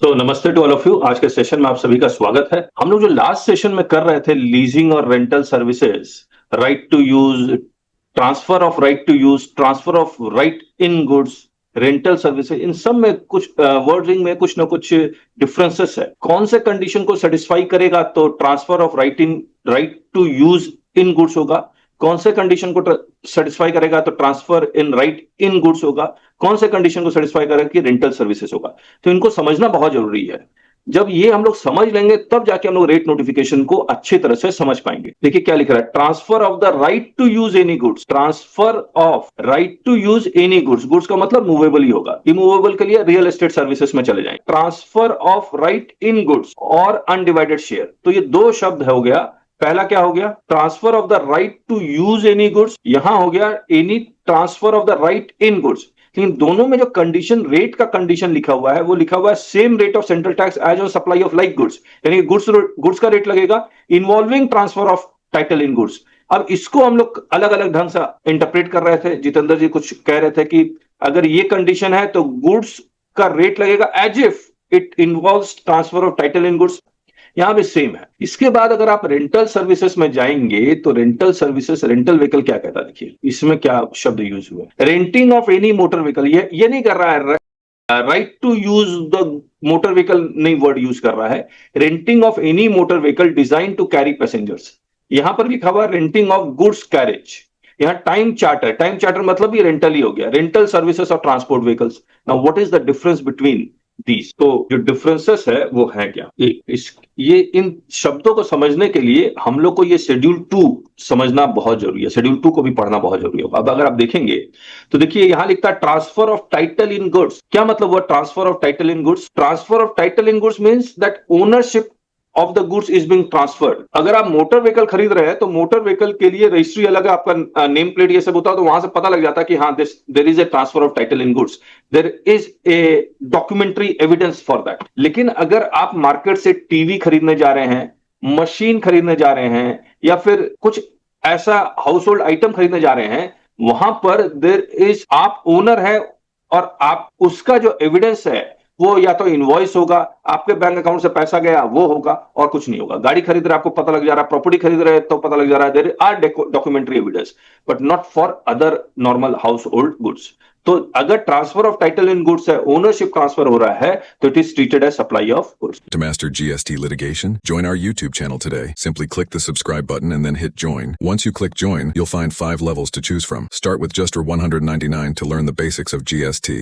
तो नमस्ते to all of you. आज के सेशन में आप सभी का स्वागत है। हम लोग जो लास्ट सेशन में कर रहे थे लीजिंग और rental services, right to use, transfer of right to use, transfer of right in goods, rental services, इन सब में कुछ वर्डिंग में कुछ ना कुछ डिफरेंसेस है। कौन से कंडीशन को सेटिस्फाई करेगा तो transfer of right to use in goods होगा, कौन से कंडीशन को सेटिस्फाई करेगा तो transfer in right in goods होगा, कौन से कंडीशन को सेटिस्फाई करेगा कि रेंटल सर्विसेज होगा। तो इनको समझना बहुत जरूरी है। जब ये हम लोग समझ लेंगे तब जाके हम लोग रेट नोटिफिकेशन को अच्छी तरह से समझ पाएंगे। देखिए क्या लिख रहा है, transfer of the right to use any goods. Transfer of right to use any goods, goods का मतलब मूवेबल ही होगा, इमूवेबल के लिए रियल एस्टेट सर्विसेज में चले जाएं। Transfer of right in goods और अनडिवाइडेड शेयर, तो ये दो शब्द हो गया। पहला क्या हो गया, transfer of the right to use any goods, यहां हो गया any transfer of the right in goods. लेकिन दोनों में जो कंडीशन, रेट का कंडीशन लिखा हुआ है, वो लिखा हुआ है same rate of central tax as on supply of like goods, यानी गुड्स का रेट लगेगा involving transfer of title in goods. अब इसको हम लोग अलग अलग ढंग से इंटरप्रेट कर रहे थे। जितेंद्र जी कुछ कह रहे थे कि अगर ये कंडीशन है तो गुड्स का रेट लगेगा as if it involves transfer of title in goods, यहां भी सेम है। इसके बाद अगर आप रेंटल सर्विसेज में जाएंगे तो रेंटल सर्विसेज, रेंटल व्हीकल क्या कहता है, देखिए इसमें क्या शब्द यूज हुआ है, renting of any motor vehicle. ये नहीं कर रहा है right to use the motor vehicle, नहीं वर्ड यूज कर रहा है, renting of any motor vehicle designed to carry passengers. यहां पर लिखा हुआ रेंटिंग ऑफ गुड्स कैरेज। यहां टाइम चार्टर, टाइम चार्टर मतलब ये रेंटल ही हो गया, rental services of transport vehicles. Now what is the difference between these? तो जो डिफरेंसेस है वो है क्या, ये इन शब्दों को समझने के लिए हम लोग को ये शेड्यूल 2 समझना बहुत जरूरी है, शेड्यूल 2 को भी पढ़ना बहुत जरूरी होगा। अब अगर आप देखेंगे तो देखिए यहां लिखता है transfer of title in goods. क्या मतलब हुआ transfer of title in goods? Transfer of title in goods means that ownership of the goods is being transferred. अगर आप मोटर व्हीकल खरीद रहे हैं तो मोटर व्हीकल के लिए रजिस्ट्री अलग है, आपका नेम प्लेट ये सब होता है, तो वहां से पता लग जाता है कि हाँ there is a transfer of title in goods, there is a documentary evidence for that. लेकिन अगर आप मार्केट से टीवी खरीदने जा रहे हैं, मशीन खरीदने जा रहे हैं, या फिर कुछ ऐसा हाउस होल्ड आइटम खरीदने जा रहे हैं, वहां पर देयर इज, आप ओनर है और आप उसका जो एविडेंस है वो या तो इनवॉइस होगा, आपके बैंक अकाउंट से पैसा गया वो होगा, और कुछ नहीं होगा। गाड़ी खरीद रहे आपको पता लग जा रहा है, प्रॉपर्टी खरीद रहे तो पता लग जा रहा है, there are documentary evidence, but not for other normal household goods. तो अगर transfer of title in goods है, ओनरशिप ट्रांसफर हो रहा है, तो it is treated as supply of goods. To master GST litigation, join our YouTube channel today. Simply click the subscribe button and then hit join. Once you click join, you'll find 5 levels to choose from. Start with just $199 to learn the basics of GST.